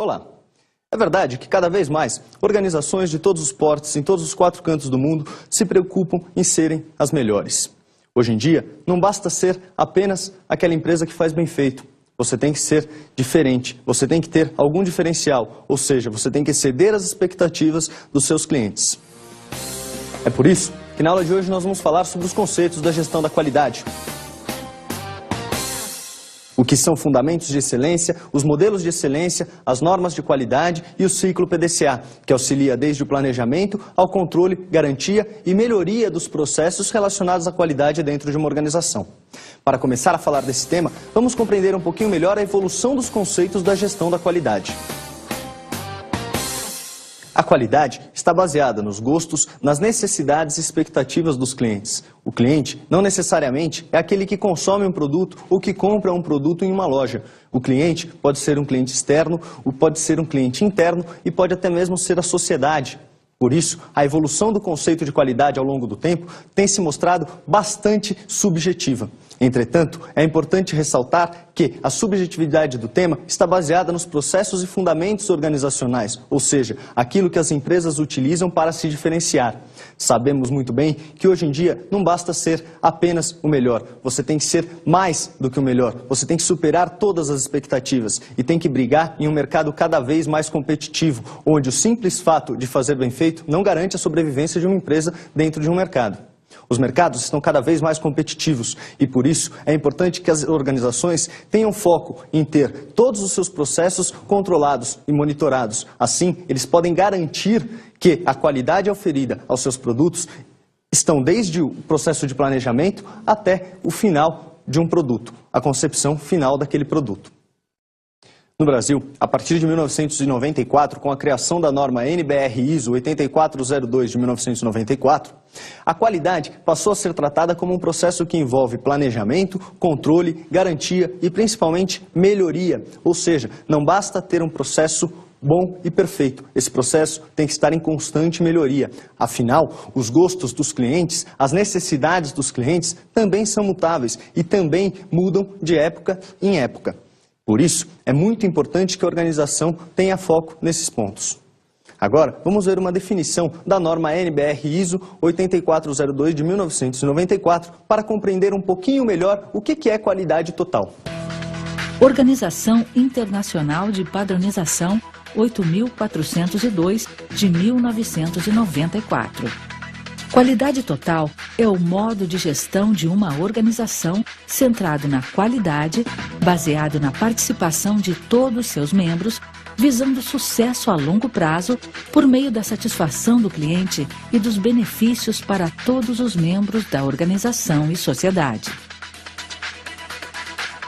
Olá! É verdade que cada vez mais organizações de todos os portes, em todos os 4 cantos do mundo, se preocupam em serem as melhores. Hoje em dia, não basta ser apenas aquela empresa que faz bem feito. Você tem que ser diferente, você tem que ter algum diferencial, ou seja, você tem que exceder as expectativas dos seus clientes. É por isso que na aula de hoje nós vamos falar sobre os conceitos da gestão da qualidade. O que são fundamentos de excelência, os modelos de excelência, as normas de qualidade e o ciclo PDCA, que auxilia desde o planejamento ao controle, garantia e melhoria dos processos relacionados à qualidade dentro de uma organização. Para começar a falar desse tema, vamos compreender um pouquinho melhor a evolução dos conceitos da gestão da qualidade. A qualidade está baseada nos gostos, nas necessidades e expectativas dos clientes. O cliente não necessariamente é aquele que consome um produto ou que compra um produto em uma loja. O cliente pode ser um cliente externo, pode ser um cliente interno e pode até mesmo ser a sociedade. Por isso, a evolução do conceito de qualidade ao longo do tempo tem se mostrado bastante subjetiva. Entretanto, é importante ressaltar que a subjetividade do tema está baseada nos processos e fundamentos organizacionais, ou seja, aquilo que as empresas utilizam para se diferenciar. Sabemos muito bem que hoje em dia não basta ser apenas o melhor, você tem que ser mais do que o melhor, você tem que superar todas as expectativas e tem que brigar em um mercado cada vez mais competitivo, onde o simples fato de fazer bem feito não garante a sobrevivência de uma empresa dentro de um mercado. Os mercados estão cada vez mais competitivos e, por isso, é importante que as organizações tenham foco em ter todos os seus processos controlados e monitorados. Assim, eles podem garantir que a qualidade oferida aos seus produtos estão desde o processo de planejamento até o final de um produto, a concepção final daquele produto. No Brasil, a partir de 1994, com a criação da norma NBR-ISO 8402 de 1994, a qualidade passou a ser tratada como um processo que envolve planejamento, controle, garantia e principalmente melhoria. Ou seja, não basta ter um processo bom e perfeito. Esse processo tem que estar em constante melhoria. Afinal, os gostos dos clientes, as necessidades dos clientes também são mutáveis e também mudam de época em época. Por isso, é muito importante que a organização tenha foco nesses pontos. Agora, vamos ver uma definição da norma NBR-ISO 8402 de 1994 para compreender um pouquinho melhor o que é qualidade total. Organização Internacional de Padronização 8402 de 1994. Qualidade total é o modo de gestão de uma organização centrado na qualidade, baseado na participação de todos seus membros, visando sucesso a longo prazo por meio da satisfação do cliente e dos benefícios para todos os membros da organização e sociedade.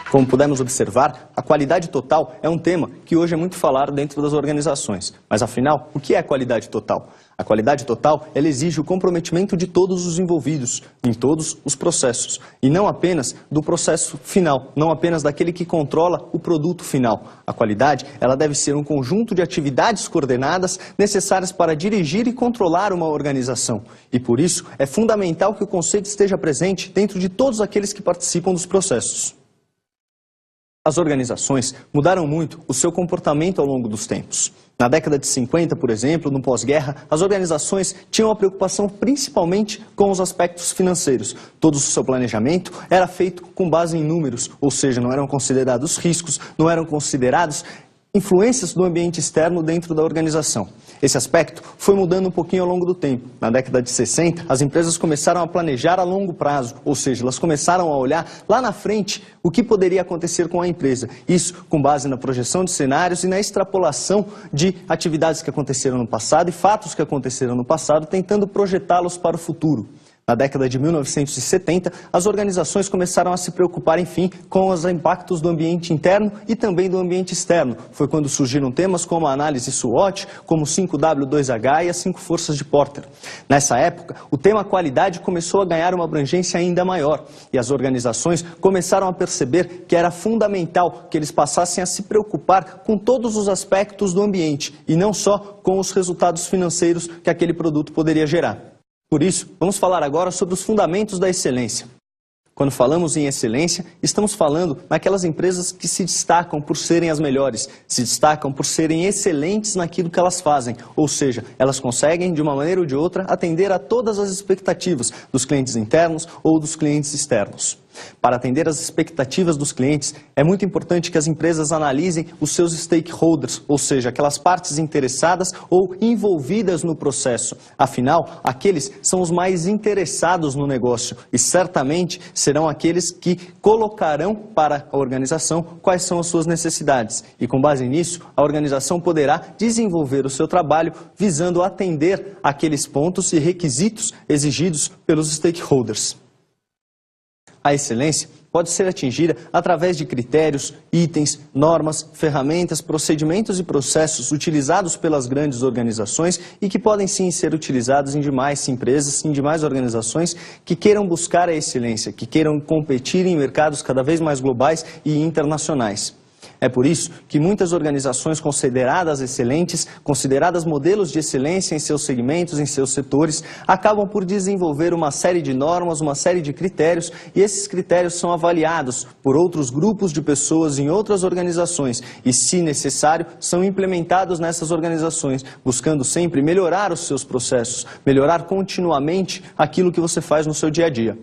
Como pudemos observar, a qualidade total é um tema que hoje é muito falado dentro das organizações. Mas afinal, o que é qualidade total? A qualidade total, ela exige o comprometimento de todos os envolvidos, em todos os processos. E não apenas do processo final, não apenas daquele que controla o produto final. A qualidade, ela deve ser um conjunto de atividades coordenadas necessárias para dirigir e controlar uma organização. E por isso, é fundamental que o conceito esteja presente dentro de todos aqueles que participam dos processos. As organizações mudaram muito o seu comportamento ao longo dos tempos. Na década de 50, por exemplo, no pós-guerra, as organizações tinham a preocupação principalmente com os aspectos financeiros. Todo o seu planejamento era feito com base em números, ou seja, não eram considerados riscos, não eram considerados influências do ambiente externo dentro da organização. Esse aspecto foi mudando um pouquinho ao longo do tempo. Na década de 60, as empresas começaram a planejar a longo prazo, ou seja, elas começaram a olhar lá na frente o que poderia acontecer com a empresa. Isso com base na projeção de cenários e na extrapolação de atividades que aconteceram no passado e fatos que aconteceram no passado, tentando projetá-los para o futuro. Na década de 1970, as organizações começaram a se preocupar, enfim, com os impactos do ambiente interno e também do ambiente externo. Foi quando surgiram temas como a análise SWOT, como 5W2H e as 5 forças de Porter. Nessa época, o tema qualidade começou a ganhar uma abrangência ainda maior e as organizações começaram a perceber que era fundamental que eles passassem a se preocupar com todos os aspectos do ambiente e não só com os resultados financeiros que aquele produto poderia gerar. Por isso, vamos falar agora sobre os fundamentos da excelência. Quando falamos em excelência, estamos falando naquelas empresas que se destacam por serem as melhores, se destacam por serem excelentes naquilo que elas fazem, ou seja, elas conseguem, de uma maneira ou de outra, atender a todas as expectativas dos clientes internos ou dos clientes externos. Para atender às expectativas dos clientes, é muito importante que as empresas analisem os seus stakeholders, ou seja, aquelas partes interessadas ou envolvidas no processo. Afinal, aqueles são os mais interessados no negócio e certamente serão aqueles que colocarão para a organização quais são as suas necessidades. E com base nisso, a organização poderá desenvolver o seu trabalho visando atender aqueles pontos e requisitos exigidos pelos stakeholders. A excelência pode ser atingida através de critérios, itens, normas, ferramentas, procedimentos e processos utilizados pelas grandes organizações e que podem sim ser utilizados em demais empresas, em demais organizações que queiram buscar a excelência, que queiram competir em mercados cada vez mais globais e internacionais. É por isso que muitas organizações consideradas excelentes, consideradas modelos de excelência em seus segmentos, em seus setores, acabam por desenvolver uma série de normas, uma série de critérios, e esses critérios são avaliados por outros grupos de pessoas em outras organizações e, se necessário, são implementados nessas organizações, buscando sempre melhorar os seus processos, melhorar continuamente aquilo que você faz no seu dia a dia.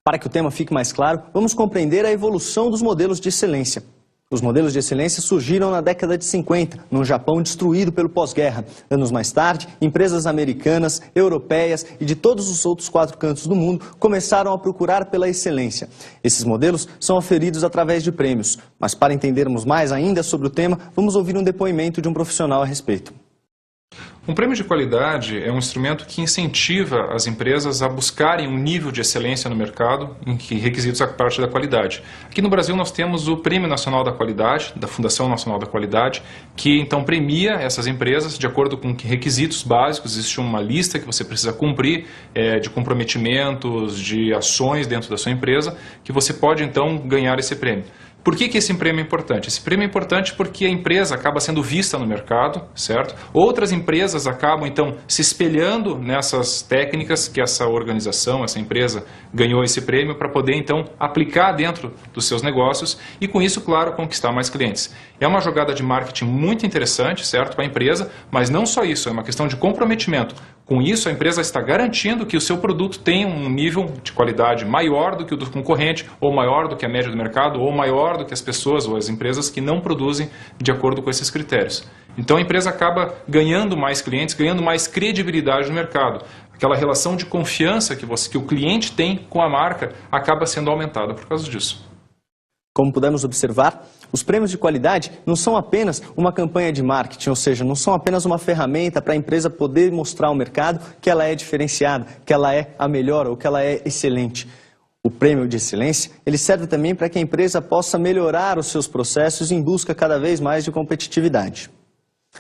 Para que o tema fique mais claro, vamos compreender a evolução dos modelos de excelência. Os modelos de excelência surgiram na década de 50, num Japão destruído pelo pós-guerra. Anos mais tarde, empresas americanas, europeias e de todos os outros 4 cantos do mundo começaram a procurar pela excelência. Esses modelos são oferidos através de prêmios, mas para entendermos mais ainda sobre o tema, vamos ouvir um depoimento de um profissional a respeito. Um prêmio de qualidade é um instrumento que incentiva as empresas a buscarem um nível de excelência no mercado em que requisitos a parte da qualidade. Aqui no Brasil nós temos o Prêmio Nacional da Qualidade, da Fundação Nacional da Qualidade, que então premia essas empresas de acordo com requisitos básicos. Existe uma lista que você precisa cumprir de comprometimentos, de ações dentro da sua empresa, que você pode então ganhar esse prêmio. Por que esse prêmio é importante? Esse prêmio é importante porque a empresa acaba sendo vista no mercado, certo? Outras empresas acabam, então, se espelhando nessas técnicas que essa organização, essa empresa, ganhou esse prêmio para poder, então, aplicar dentro dos seus negócios e, com isso, claro, conquistar mais clientes. É uma jogada de marketing muito interessante, certo, para a empresa, mas não só isso, é uma questão de comprometimento. Com isso, a empresa está garantindo que o seu produto tem um nível de qualidade maior do que o do concorrente, ou maior do que a média do mercado, ou maior do que as pessoas ou as empresas que não produzem de acordo com esses critérios. Então a empresa acaba ganhando mais clientes, ganhando mais credibilidade no mercado. Aquela relação de confiança que o cliente tem com a marca acaba sendo aumentada por causa disso. Como pudemos observar, os prêmios de qualidade não são apenas uma campanha de marketing, ou seja, não são apenas uma ferramenta para a empresa poder mostrar ao mercado que ela é diferenciada, que ela é a melhor ou que ela é excelente. O prêmio de excelência, ele serve também para que a empresa possa melhorar os seus processos em busca cada vez mais de competitividade.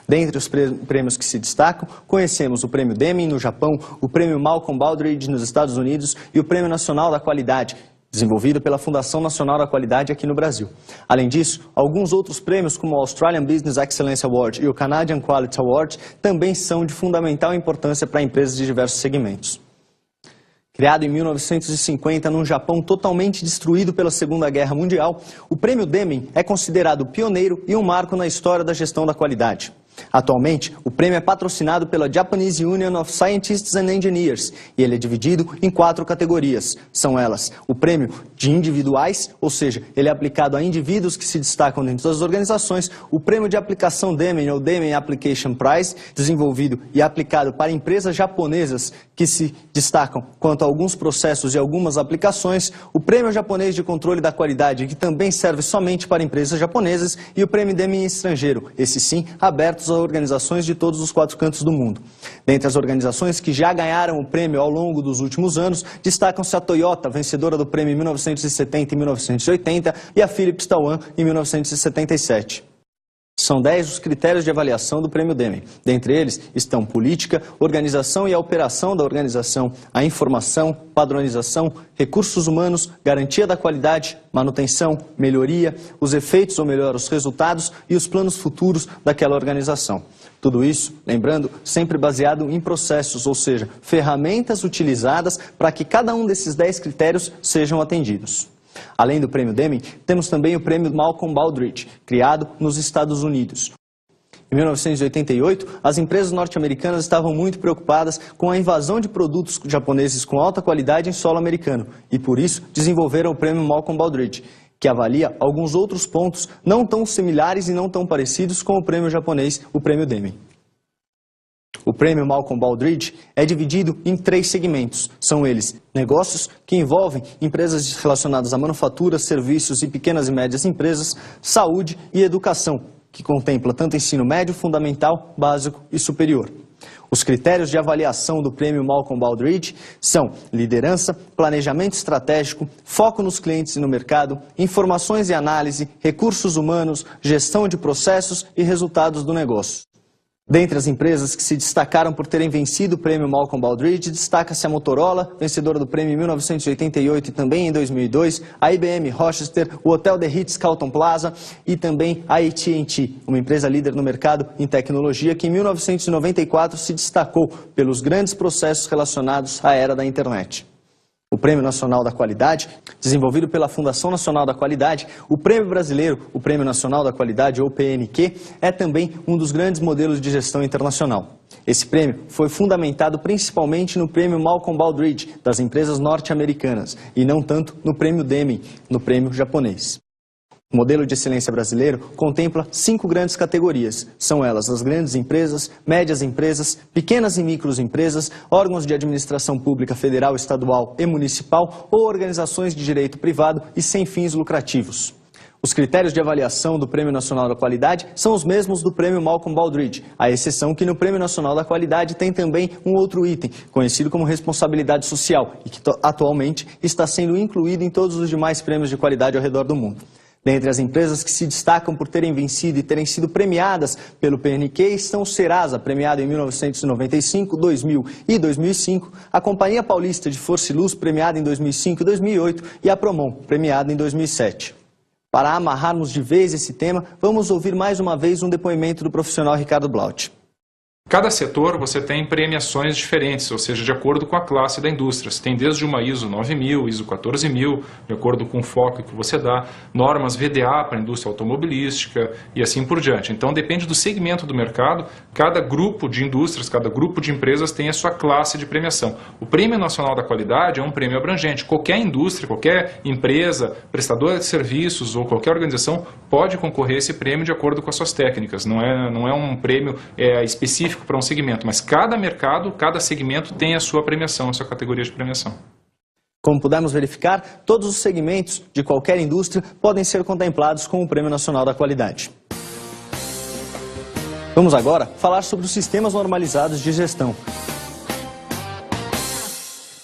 Dentre os prêmios que se destacam, conhecemos o Prêmio Deming no Japão, o Prêmio Malcolm Baldrige nos Estados Unidos e o Prêmio Nacional da Qualidade, desenvolvido pela Fundação Nacional da Qualidade aqui no Brasil. Além disso, alguns outros prêmios, como o Australian Business Excellence Award e o Canadian Quality Award, também são de fundamental importância para empresas de diversos segmentos. Criado em 1950 num Japão totalmente destruído pela Segunda Guerra Mundial, o Prêmio Deming é considerado pioneiro e um marco na história da gestão da qualidade. Atualmente, o prêmio é patrocinado pela Japanese Union of Scientists and Engineers e ele é dividido em 4 categorias. São elas: o prêmio de individuais, ou seja, ele é aplicado a indivíduos que se destacam dentro das organizações, o prêmio de aplicação Deming, ou Deming Application Prize, desenvolvido e aplicado para empresas japonesas que se destacam quanto a alguns processos e algumas aplicações, o prêmio japonês de controle da qualidade, que também serve somente para empresas japonesas, e o prêmio Deming estrangeiro, esse sim, abertos a organizações de todos os 4 cantos do mundo. Dentre as organizações que já ganharam o prêmio ao longo dos últimos anos, destacam-se a Toyota, vencedora do prêmio em 1970 e 1980, e a Philips Taiwan em 1977. São 10 os critérios de avaliação do Prêmio Deming. Dentre eles estão política, organização e a operação da organização, a informação, padronização, recursos humanos, garantia da qualidade, manutenção, melhoria, os efeitos ou melhor, os resultados e os planos futuros daquela organização. Tudo isso, lembrando, sempre baseado em processos, ou seja, ferramentas utilizadas para que cada um desses 10 critérios sejam atendidos. Além do Prêmio Deming, temos também o Prêmio Malcolm Baldrige, criado nos Estados Unidos. Em 1988, as empresas norte-americanas estavam muito preocupadas com a invasão de produtos japoneses com alta qualidade em solo americano e, por isso, desenvolveram o Prêmio Malcolm Baldrige, que avalia alguns outros pontos não tão similares e não tão parecidos com o prêmio japonês, o Prêmio Deming. O Prêmio Malcolm Baldrige é dividido em 3 segmentos. São eles: negócios, que envolvem empresas relacionadas a manufatura, serviços e pequenas e médias empresas; saúde e educação, que contempla tanto ensino médio, fundamental, básico e superior. Os critérios de avaliação do Prêmio Malcolm Baldrige são liderança, planejamento estratégico, foco nos clientes e no mercado, informações e análise, recursos humanos, gestão de processos e resultados do negócio. Dentre as empresas que se destacaram por terem vencido o Prêmio Malcolm Baldrige, destaca-se a Motorola, vencedora do prêmio em 1988 e também em 2002, a IBM Rochester, o Hotel The Ritz Carlton Plaza e também a AT&T, uma empresa líder no mercado em tecnologia que em 1994 se destacou pelos grandes processos relacionados à era da internet. O Prêmio Nacional da Qualidade, desenvolvido pela Fundação Nacional da Qualidade, o Prêmio Brasileiro, o Prêmio Nacional da Qualidade, ou PNQ, é também um dos grandes modelos de gestão internacional. Esse prêmio foi fundamentado principalmente no Prêmio Malcolm Baldrige, das empresas norte-americanas, e não tanto no Prêmio Deming, no prêmio japonês. O modelo de excelência brasileiro contempla 5 grandes categorias. São elas as grandes empresas, médias empresas, pequenas e microempresas, órgãos de administração pública federal, estadual e municipal ou organizações de direito privado e sem fins lucrativos. Os critérios de avaliação do Prêmio Nacional da Qualidade são os mesmos do Prêmio Malcolm Baldrige, à exceção que no Prêmio Nacional da Qualidade tem também um outro item, conhecido como responsabilidade social, e que atualmente está sendo incluído em todos os demais prêmios de qualidade ao redor do mundo. Dentre as empresas que se destacam por terem vencido e terem sido premiadas pelo PNQ estão o Serasa, premiado em 1995, 2000 e 2005, a Companhia Paulista de Força e Luz, premiada em 2005 e 2008, e a Promon, premiada em 2007. Para amarrarmos de vez esse tema, vamos ouvir mais uma vez um depoimento do profissional Ricardo Blaut. Cada setor você tem premiações diferentes, ou seja, de acordo com a classe da indústria. Você tem desde uma ISO 9000, ISO 14000, de acordo com o foco que você dá, normas VDA para a indústria automobilística e assim por diante. Então depende do segmento do mercado, cada grupo de indústrias, cada grupo de empresas tem a sua classe de premiação. O Prêmio Nacional da Qualidade é um prêmio abrangente. Qualquer indústria, qualquer empresa, prestadora de serviços ou qualquer organização pode concorrer a esse prêmio de acordo com as suas técnicas. Não é um prêmio específico para um segmento, mas cada mercado, cada segmento tem a sua premiação, a sua categoria de premiação. Como pudemos verificar, todos os segmentos de qualquer indústria podem ser contemplados com o Prêmio Nacional da Qualidade. Vamos agora falar sobre os sistemas normalizados de gestão.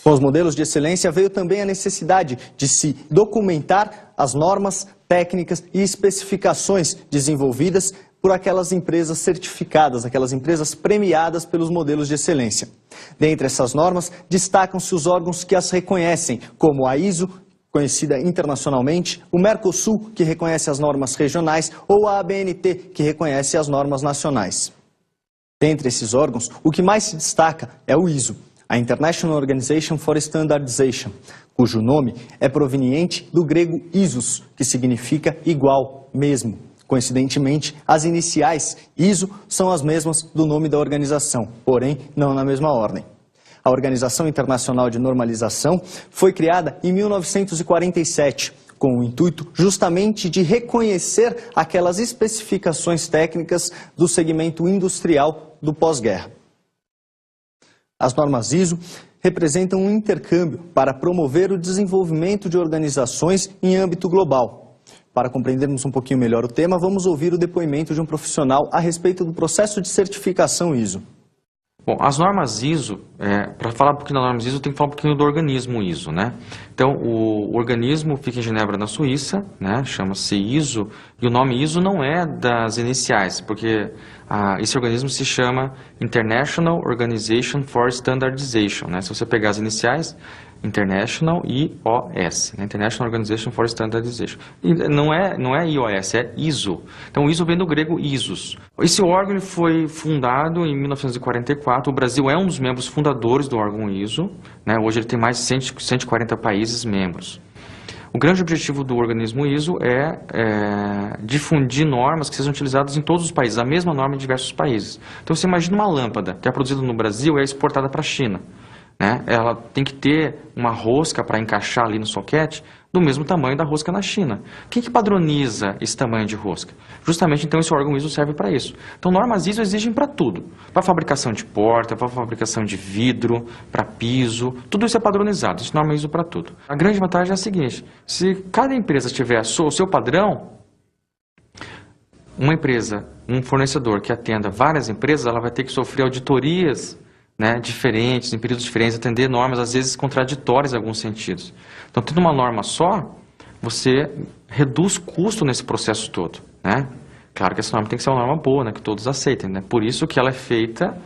Com os modelos de excelência veio também a necessidade de se documentar as normas, técnicas e especificações desenvolvidas por aquelas empresas certificadas, aquelas empresas premiadas pelos modelos de excelência. Dentre essas normas, destacam-se os órgãos que as reconhecem, como a ISO, conhecida internacionalmente, o Mercosul, que reconhece as normas regionais, ou a ABNT, que reconhece as normas nacionais. Dentre esses órgãos, o que mais se destaca é o ISO, a International Organization for Standardization, cujo nome é proveniente do grego isos, que significa igual, mesmo. Coincidentemente, as iniciais ISO são as mesmas do nome da organização, porém não na mesma ordem. A Organização Internacional de Normalização foi criada em 1947, com o intuito justamente de reconhecer aquelas especificações técnicas do segmento industrial do pós-guerra. As normas ISO representam um intercâmbio para promover o desenvolvimento de organizações em âmbito global. Para compreendermos um pouquinho melhor o tema, vamos ouvir o depoimento de um profissional a respeito do processo de certificação ISO. Bom, as normas ISO, para falar um pouquinho das normas ISO, tem que falar um pouquinho do organismo ISO, né? Então, o organismo fica em Genebra, na Suíça, né? Chama-se ISO, e o nome ISO não é das iniciais, porque esse organismo se chama International Organization for Standardization, né? Se você pegar as iniciais, International IOS, né? International Organization for Standardization. E não é IOS, é ISO. Então, o ISO vem do grego ISOS. Esse órgão foi fundado em 1944. O Brasil é um dos membros fundadores do órgão ISO, né? Hoje ele tem mais de 140 países membros. O grande objetivo do organismo ISO é difundir normas que sejam utilizadas em todos os países, a mesma norma em diversos países. Então, você imagina uma lâmpada que é produzida no Brasil e é exportada para a China. Né? Ela tem que ter uma rosca para encaixar ali no soquete do mesmo tamanho da rosca na China. Quem que padroniza esse tamanho de rosca? Justamente, então, esse órgão ISO serve para isso. Então, normas ISO exigem para tudo. Para fabricação de porta, para fabricação de vidro, para piso, tudo isso é padronizado. Isso é norma ISO para tudo. A grande vantagem é a seguinte, se cada empresa tiver o seu padrão, uma empresa, um fornecedor que atenda várias empresas, ela vai ter que sofrer auditorias, né, diferentes, em períodos diferentes, atender normas, às vezes contraditórias em alguns sentidos. Então, tendo uma norma só, você reduz custo nesse processo todo, né? Claro que essa norma tem que ser uma norma boa, né, que todos aceitem, né? Por isso que ela é feita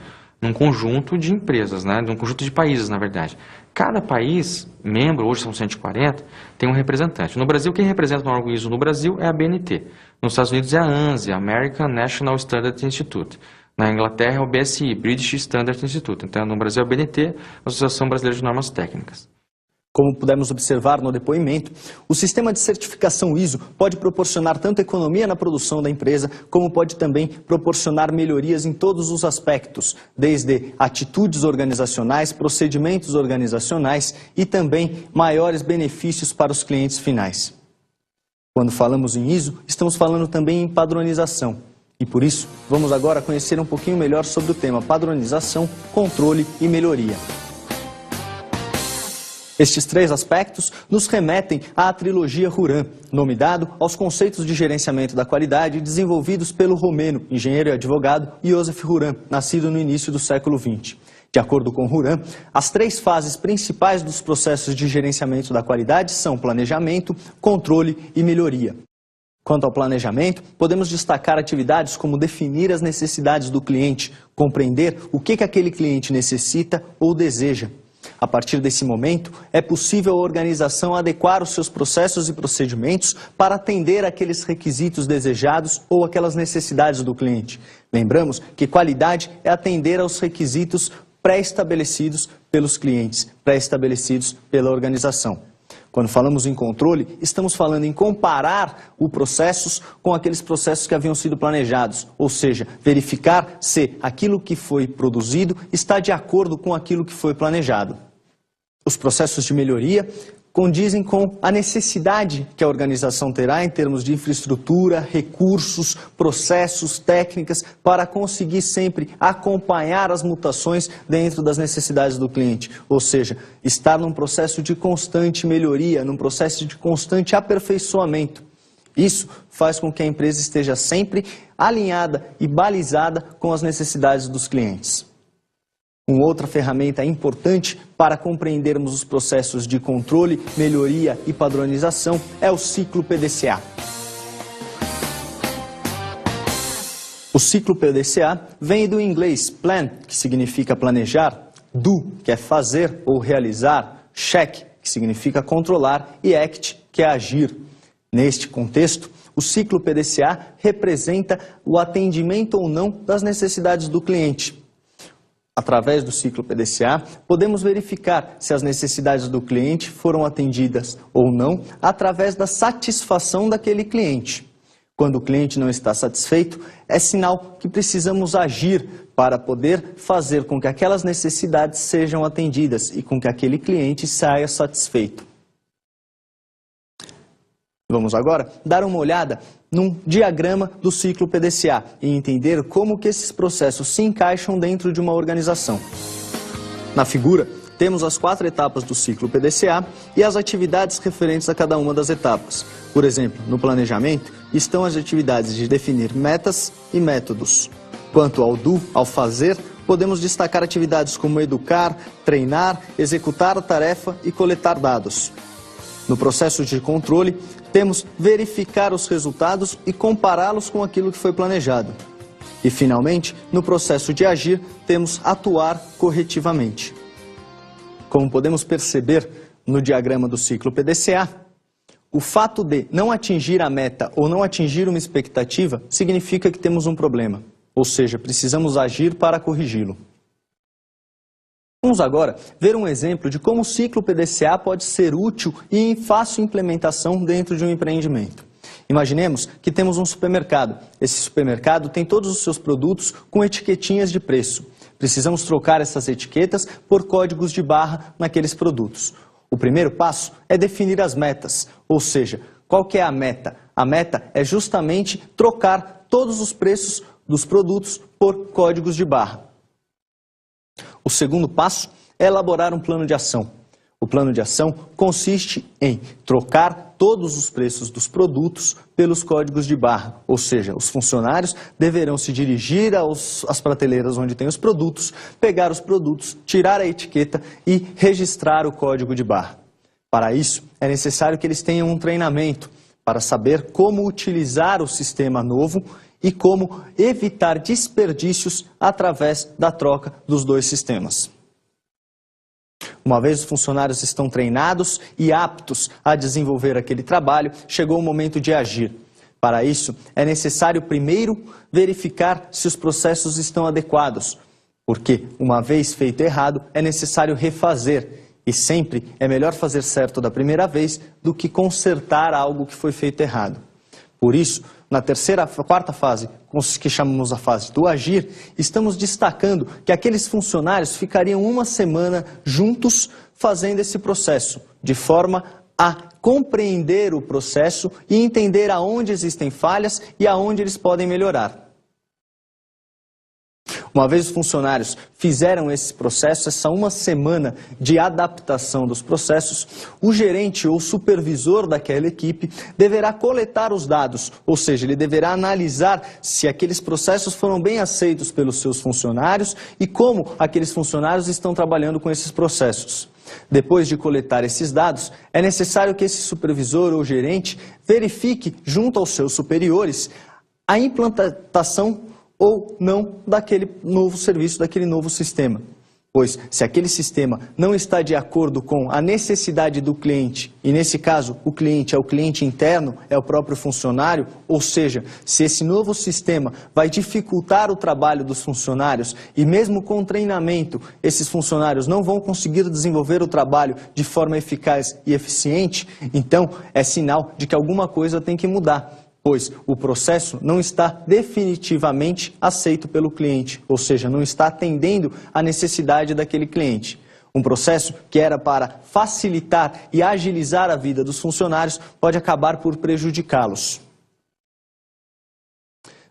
num conjunto de empresas, né, num conjunto de países, na verdade. Cada país, membro, hoje são 140, tem um representante. No Brasil, quem representa o órgão ISO no Brasil é a BNT. Nos Estados Unidos é a ANSI, American National Standard Institute. Na Inglaterra é o BSI, British Standard Institute. Então, no Brasil é a BNT, Associação Brasileira de Normas Técnicas. Como pudemos observar no depoimento, o sistema de certificação ISO pode proporcionar tanto economia na produção da empresa, como pode também proporcionar melhorias em todos os aspectos, desde atitudes organizacionais, procedimentos organizacionais e também maiores benefícios para os clientes finais. Quando falamos em ISO, estamos falando também em padronização. E por isso, vamos agora conhecer um pouquinho melhor sobre o tema padronização, controle e melhoria. Estes três aspectos nos remetem à trilogia Huram, nome dado aos conceitos de gerenciamento da qualidade desenvolvidos pelo romeno, engenheiro e advogado Joseph Huram, nascido no início do século XX. De acordo com Huram, as três fases principais dos processos de gerenciamento da qualidade são planejamento, controle e melhoria. Quanto ao planejamento, podemos destacar atividades como definir as necessidades do cliente, compreender o que aquele cliente necessita ou deseja. A partir desse momento, é possível a organização adequar os seus processos e procedimentos para atender aqueles requisitos desejados ou aquelas necessidades do cliente. Lembramos que qualidade é atender aos requisitos pré-estabelecidos pelos clientes, pré-estabelecidos pela organização. Quando falamos em controle, estamos falando em comparar os processos com aqueles processos que haviam sido planejados, ou seja, verificar se aquilo que foi produzido está de acordo com aquilo que foi planejado. Os processos de melhoria condizem com a necessidade que a organização terá em termos de infraestrutura, recursos, processos, técnicas, para conseguir sempre acompanhar as mutações dentro das necessidades do cliente. Ou seja, estar num processo de constante melhoria, num processo de constante aperfeiçoamento. Isso faz com que a empresa esteja sempre alinhada e balizada com as necessidades dos clientes. Uma outra ferramenta importante para compreendermos os processos de controle, melhoria e padronização é o ciclo PDCA. O ciclo PDCA vem do inglês plan, que significa planejar, do, que é fazer ou realizar, check, que significa controlar, e act, que é agir. Neste contexto, o ciclo PDCA representa o atendimento ou não das necessidades do cliente. Através do ciclo PDCA, podemos verificar se as necessidades do cliente foram atendidas ou não através da satisfação daquele cliente. Quando o cliente não está satisfeito, é sinal que precisamos agir para poder fazer com que aquelas necessidades sejam atendidas e com que aquele cliente saia satisfeito. Vamos agora dar uma olhada num diagrama do ciclo PDCA e entender como que esses processos se encaixam dentro de uma organização. Na figura, temos as 4 etapas do ciclo PDCA e as atividades referentes a cada uma das etapas. Por exemplo, no planejamento, estão as atividades de definir metas e métodos. Quanto ao do, ao fazer, podemos destacar atividades como educar, treinar, executar a tarefa e coletar dados. No processo de controle, temos verificar os resultados e compará-los com aquilo que foi planejado. E, finalmente, no processo de agir, temos atuar corretivamente. Como podemos perceber no diagrama do ciclo PDCA, o fato de não atingir a meta ou não atingir uma expectativa significa que temos um problema, ou seja, precisamos agir para corrigi-lo. Vamos agora ver um exemplo de como o ciclo PDCA pode ser útil e em fácil implementação dentro de um empreendimento. Imaginemos que temos um supermercado. Esse supermercado tem todos os seus produtos com etiquetinhas de preço. Precisamos trocar essas etiquetas por códigos de barra naqueles produtos. O primeiro passo é definir as metas, ou seja, qual que é a meta? A meta é justamente trocar todos os preços dos produtos por códigos de barra. O segundo passo é elaborar um plano de ação. O plano de ação consiste em trocar todos os preços dos produtos pelos códigos de barra, ou seja, os funcionários deverão se dirigir às prateleiras onde tem os produtos, pegar os produtos, tirar a etiqueta e registrar o código de barra. Para isso, é necessário que eles tenham um treinamento para saber como utilizar o sistema novo e como evitar desperdícios através da troca dos dois sistemas. Uma vez os funcionários estão treinados e aptos a desenvolver aquele trabalho, chegou o momento de agir. Para isso, é necessário primeiro verificar se os processos estão adequados, porque, uma vez feito errado, é necessário refazer. E sempre é melhor fazer certo da primeira vez do que consertar algo que foi feito errado. Por isso, na quarta fase, que chamamos a fase do agir, estamos destacando que aqueles funcionários ficariam uma semana juntos fazendo esse processo, de forma a compreender o processo e entender aonde existem falhas e aonde eles podem melhorar. Uma vez os funcionários fizeram esse processo, essa uma semana de adaptação dos processos, o gerente ou supervisor daquela equipe deverá coletar os dados, ou seja, ele deverá analisar se aqueles processos foram bem aceitos pelos seus funcionários e como aqueles funcionários estão trabalhando com esses processos. Depois de coletar esses dados, é necessário que esse supervisor ou gerente verifique junto aos seus superiores a implantação ou não daquele novo serviço, daquele novo sistema. Pois, se aquele sistema não está de acordo com a necessidade do cliente, e nesse caso o cliente é o cliente interno, é o próprio funcionário, ou seja, se esse novo sistema vai dificultar o trabalho dos funcionários, e mesmo com treinamento, esses funcionários não vão conseguir desenvolver o trabalho de forma eficaz e eficiente, então é sinal de que alguma coisa tem que mudar. Pois o processo não está definitivamente aceito pelo cliente, ou seja, não está atendendo à necessidade daquele cliente. Um processo que era para facilitar e agilizar a vida dos funcionários pode acabar por prejudicá-los.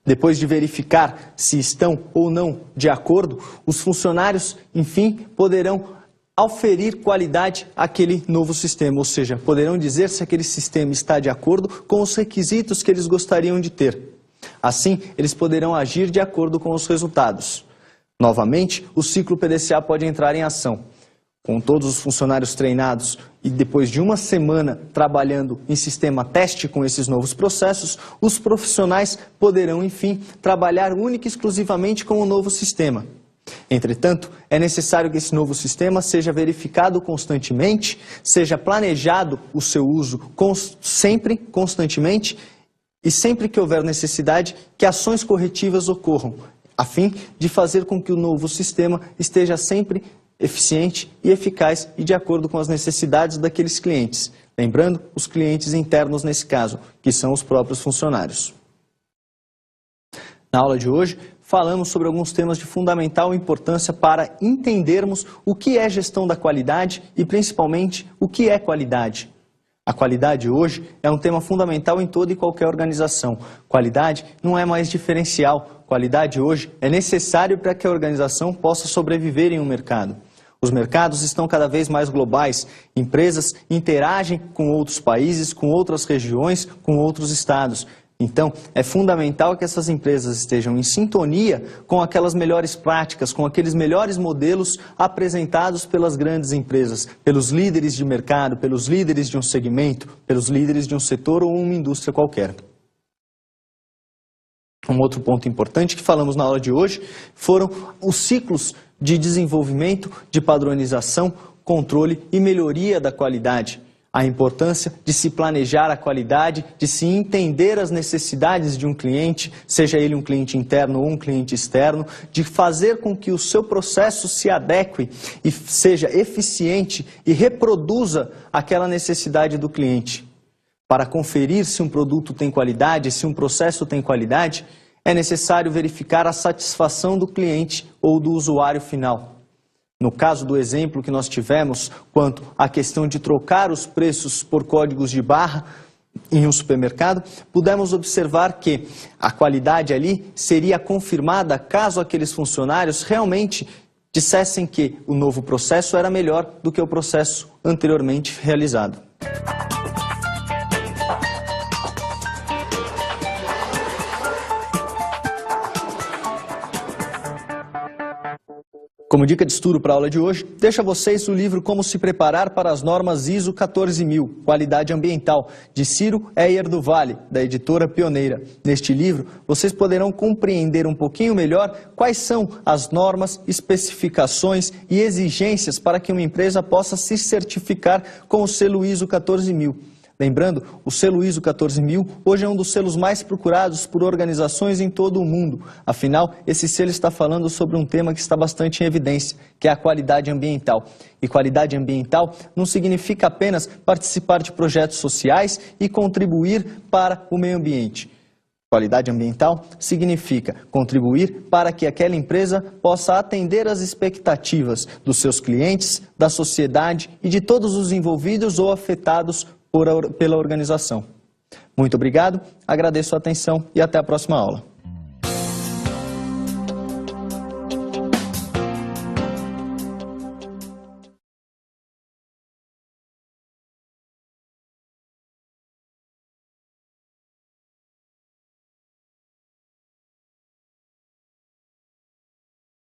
Depois de verificar se estão ou não de acordo, os funcionários, enfim, poderão auferir qualidade àquele novo sistema, ou seja, poderão dizer se aquele sistema está de acordo com os requisitos que eles gostariam de ter. Assim, eles poderão agir de acordo com os resultados. Novamente, o ciclo PDCA pode entrar em ação. Com todos os funcionários treinados e depois de uma semana trabalhando em sistema teste com esses novos processos, os profissionais poderão, enfim, trabalhar única e exclusivamente com o novo sistema. Entretanto, é necessário que esse novo sistema seja verificado constantemente, seja planejado o seu uso sempre, constantemente, e sempre que houver necessidade, que ações corretivas ocorram, a fim de fazer com que o novo sistema esteja sempre eficiente e eficaz e de acordo com as necessidades daqueles clientes. Lembrando, os clientes internos nesse caso, que são os próprios funcionários. Na aula de hoje, falamos sobre alguns temas de fundamental importância para entendermos o que é gestão da qualidade e, principalmente, o que é qualidade. A qualidade hoje é um tema fundamental em toda e qualquer organização. Qualidade não é mais diferencial. Qualidade hoje é necessário para que a organização possa sobreviver em um mercado. Os mercados estão cada vez mais globais. Empresas interagem com outros países, com outras regiões, com outros estados. Então, é fundamental que essas empresas estejam em sintonia com aquelas melhores práticas, com aqueles melhores modelos apresentados pelas grandes empresas, pelos líderes de mercado, pelos líderes de um segmento, pelos líderes de um setor ou uma indústria qualquer. Um outro ponto importante que falamos na aula de hoje foram os ciclos de desenvolvimento, de padronização, controle e melhoria da qualidade. A importância de se planejar a qualidade, de se entender as necessidades de um cliente, seja ele um cliente interno ou um cliente externo, de fazer com que o seu processo se adeque e seja eficiente e reproduza aquela necessidade do cliente. Para conferir se um produto tem qualidade, se um processo tem qualidade, é necessário verificar a satisfação do cliente ou do usuário final. No caso do exemplo que nós tivemos, quanto à questão de trocar os preços por códigos de barra em um supermercado, pudemos observar que a qualidade ali seria confirmada caso aqueles funcionários realmente dissessem que o novo processo era melhor do que o processo anteriormente realizado. Como dica de estudo para a aula de hoje, deixo a vocês o livro Como se preparar para as normas ISO 14000, Qualidade Ambiental, de Ciro Eyer do Vale, da editora Pioneira. Neste livro, vocês poderão compreender um pouquinho melhor quais são as normas, especificações e exigências para que uma empresa possa se certificar com o selo ISO 14000. Lembrando, o selo ISO 14000 hoje é um dos selos mais procurados por organizações em todo o mundo. Afinal, esse selo está falando sobre um tema que está bastante em evidência, que é a qualidade ambiental. E qualidade ambiental não significa apenas participar de projetos sociais e contribuir para o meio ambiente. Qualidade ambiental significa contribuir para que aquela empresa possa atender às expectativas dos seus clientes, da sociedade e de todos os envolvidos ou afetados pela organização. Muito obrigado, agradeço a atenção e até a próxima aula.